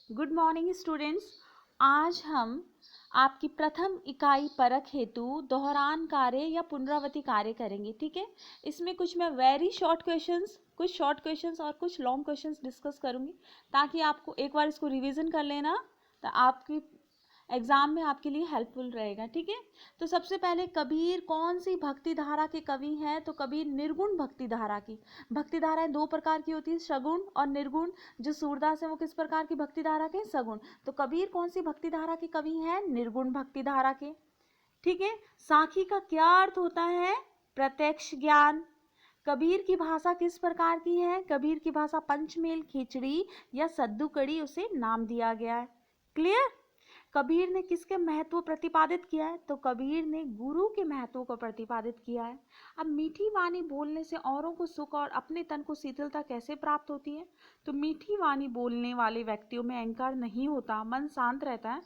Good morning students. आज हम आपकी प्रथम इकाई परख हेतु दोहरान कार्य या पुनरावृत्ति कार्य करेंगे। ठीक है, इसमें कुछ मैं वेरी शॉर्ट क्वेश्चंस, कुछ शॉर्ट क्वेश्चंस और कुछ लॉन्ग क्वेश्चंस डिस्कस करूंगी ताकि आपको एक बार इसको रिवीजन कर लेना, तो आपकी एग्जाम में आपके लिए हेल्पफुल रहेगा। ठीक है, तो सबसे पहले कबीर कौन सी भक्ति धारा के कवि हैं? तो कबीर निर्गुण भक्ति धारा की। भक्ति धाराएं दो प्रकार की होती है, सगुण और निर्गुण। जो सूरदास है वो किस प्रकार की भक्ति धारा के? सगुण। तो कबीर कौन सी भक्ति धारा के कवि हैं? निर्गुण भक्ति धारा के। ठीक है, साखी का क्या अर्थ होता है? प्रत्यक्ष ज्ञान। कबीर की भाषा किस प्रकार की है? कबीर की भाषा पंचमेल खिचड़ी या सद्दू कड़ी उसे नाम दिया गया है। क्लियर? कबीर ने किसके महत्व प्रतिपादित किया है? तो कबीर ने गुरु के महत्व को प्रतिपादित किया है। अब मीठी वाणी बोलने से औरों को सुख और अपने तन को शीतलता कैसे प्राप्त होती है? तो मीठी वाणी बोलने वाले व्यक्तियों में अहंकार नहीं होता, मन शांत रहता है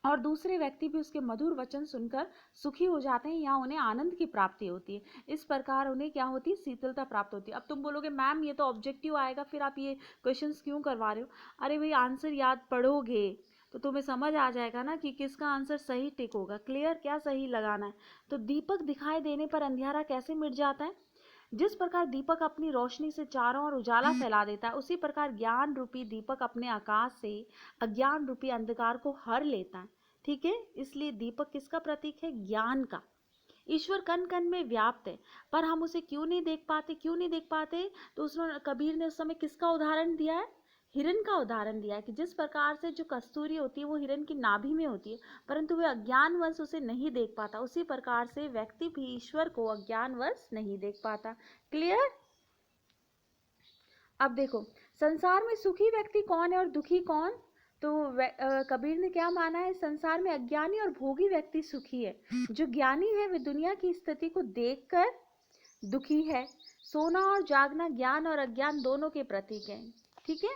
और दूसरे व्यक्ति भी उसके मधुर वचन सुनकर सुखी हो जाते हैं या उन्हें आनंद की प्राप्ति होती है। इस प्रकार उन्हें क्या होती है? शीतलता प्राप्त होती है। अब तुम बोलोगे मैम ये तो ऑब्जेक्टिव आएगा, फिर आप ये क्वेश्चंस क्यों करवा रहे हो? अरे भाई, आंसर याद पढ़ोगे तो तुम्हें समझ आ जाएगा ना कि किसका आंसर सही टिक होगा। क्लियर? क्या सही लगाना है। तो दीपक दिखाई देने पर अंधियारा कैसे मिट जाता है? जिस प्रकार दीपक अपनी रोशनी से चारों ओर उजाला फैला देता है, उसी प्रकार ज्ञान रूपी दीपक अपने आकाश से अज्ञान रूपी अंधकार को हर लेता है। ठीक है, इसलिए दीपक किसका प्रतीक है? ज्ञान का। ईश्वर कण कण में व्याप्त है, पर हम उसे क्यों नहीं देख पाते? क्यों नहीं देख पाते? तो उसमें कबीर ने उस समय किसका उदाहरण दिया है? हिरण का उदाहरण दिया है कि जिस प्रकार से जो कस्तूरी होती है वो हिरण की नाभि में होती है, परंतु वह अज्ञानवश उसे नहीं देख पाता, उसी प्रकार से व्यक्ति भी ईश्वर को अज्ञानवश नहीं देख पाता। क्लियर? अब देखो, संसार में सुखी व्यक्ति कौन है और दुखी कौन? तो कबीर ने क्या माना है? संसार में अज्ञानी और भोगी व्यक्ति सुखी है। जो ज्ञानी है वे दुनिया की स्थिति को देखकर दुखी है। सोना और जागना ज्ञान और अज्ञान दोनों के प्रतीक हैं। ठीक है,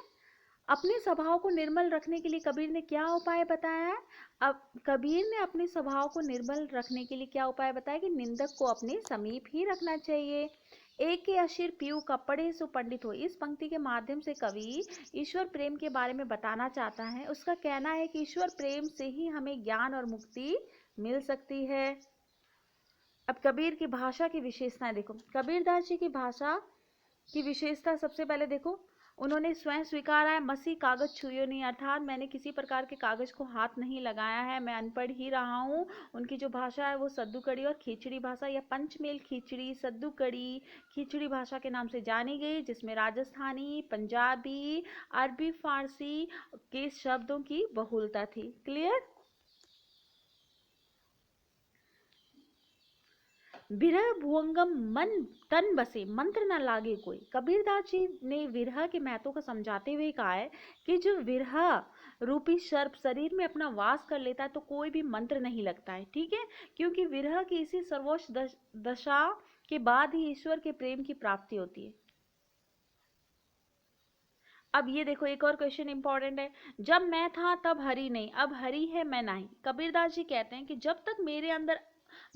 अपने स्वभाव को निर्मल रखने के लिए कबीर ने क्या उपाय बताया है? अब कबीर ने अपने स्वभाव को निर्मल रखने के लिए क्या उपाय बताया कि निंदक को अपने समीप ही रखना चाहिए। एक के अशिर पीऊ कपड़े सो पंडित हो। इस पंक्ति के माध्यम से कवि ईश्वर प्रेम के बारे में बताना चाहता है। उसका कहना है कि ईश्वर प्रेम से ही हमें ज्ञान और मुक्ति मिल सकती है। अब कबीर की भाषा की विशेषताएं देखो। कबीरदास जी की भाषा की विशेषता सबसे पहले देखो, उन्होंने स्वयं स्वीकारा है मसी कागज छुइयो नहीं, अर्थात मैंने किसी प्रकार के कागज को हाथ नहीं लगाया है, मैं अनपढ़ ही रहा हूँ। उनकी जो भाषा है वो सद्दू कड़ी और खिचड़ी भाषा या पंचमेल खिचड़ी सद्दू कड़ी खिचड़ी भाषा के नाम से जानी गई, जिसमें राजस्थानी, पंजाबी, अरबी, फारसी के शब्दों की बहुलता थी। क्लियर? विरह भुवंगम मन तन बसे मंत्र न लागे कोई। कबीरदास जी ने विरह के महत्व को समझाते हुए कहा है कि जो विरह रूपी सर्प शरीर में अपना वास कर लेता है तो कोई भी मंत्र नहीं लगता है। ठीक है, क्योंकि विरह की इसी सर्वोच्च दशा के बाद ही ईश्वर के प्रेम की प्राप्ति होती है। अब ये देखो, एक और क्वेश्चन इंपॉर्टेंट है। जब मैं था तब हरि नहीं, अब हरि है मैं नहीं। कबीरदास जी कहते हैं कि जब तक मेरे अंदर,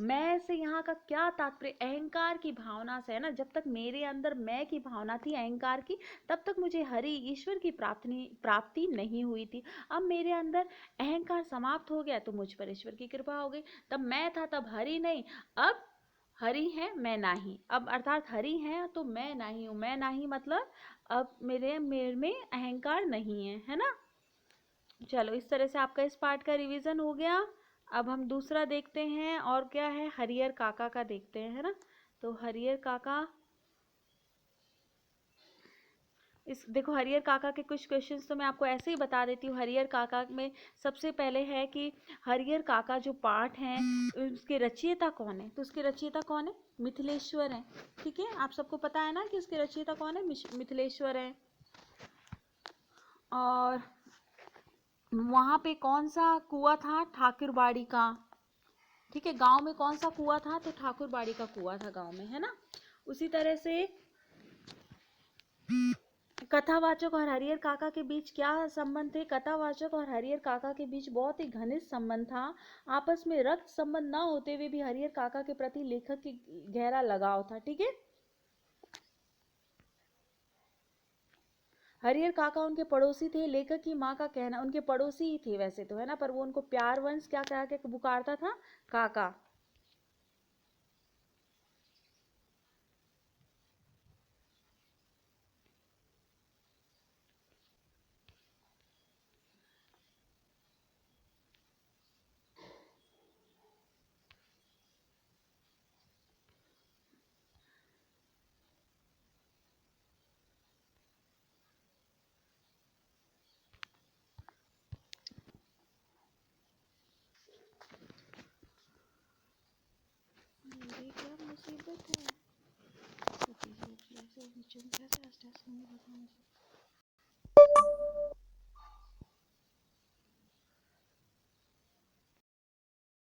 मैं से यहाँ का क्या तात्पर्य? अहंकार की भावना से है ना। जब तक मेरे अंदर मैं की भावना थी, अहंकार की, तब तक मुझे हरि ईश्वर की प्राप्ति नहीं हुई थी। अब मेरे अंदर अहंकार समाप्त हो गया तो मुझ पर ईश्वर की कृपा हो गई। तब मैं था तब हरि नहीं, अब हरि है मैं नाही। अब अर्थात हरि है तो मैं नहीं हूँ। मैं नहीं मतलब अब मेरे में अहंकार नहीं है ना। चलो, इस तरह से आपका इस पार्ट का रिवीजन हो गया। अब हम दूसरा देखते हैं, और क्या है? हरिहर काका का देखते हैं, है ना। तो हरिहर काका, इस देखो हरिहर काका के कुछ क्वेश्चंस तो मैं आपको ऐसे ही बता देती हूँ। हरिहर काका में सबसे पहले है कि हरिहर काका जो पाठ हैं उसके रचयिता कौन है? तो उसके रचयिता कौन है? मिथिलेश्वर है। ठीक है, आप सबको पता है ना कि उसके रचयिता कौन है? मिथिलेश्वर है। और वहाँ पे कौन सा कुआं था? ठाकुरबाड़ी का। ठीक है, गांव में कौन सा कुआं था? तो ठाकुरबाड़ी का कुआं था गांव में, है ना। उसी तरह से कथावाचक और हरिहर काका के बीच क्या संबंध थे? कथावाचक और हरिहर काका के बीच बहुत ही घनिष्ठ संबंध था। आपस में रक्त संबंध न होते हुए भी हरिहर काका के प्रति लेखक की गहरा लगाव था। ठीक है, हरिहर काका उनके पड़ोसी थे, लेखक की माँ का कहना, उनके पड़ोसी ही थे वैसे तो, है ना, पर वो उनको प्यार वंश क्या कह के पुकारता था, काका। मेरी क्या मुसीबत है,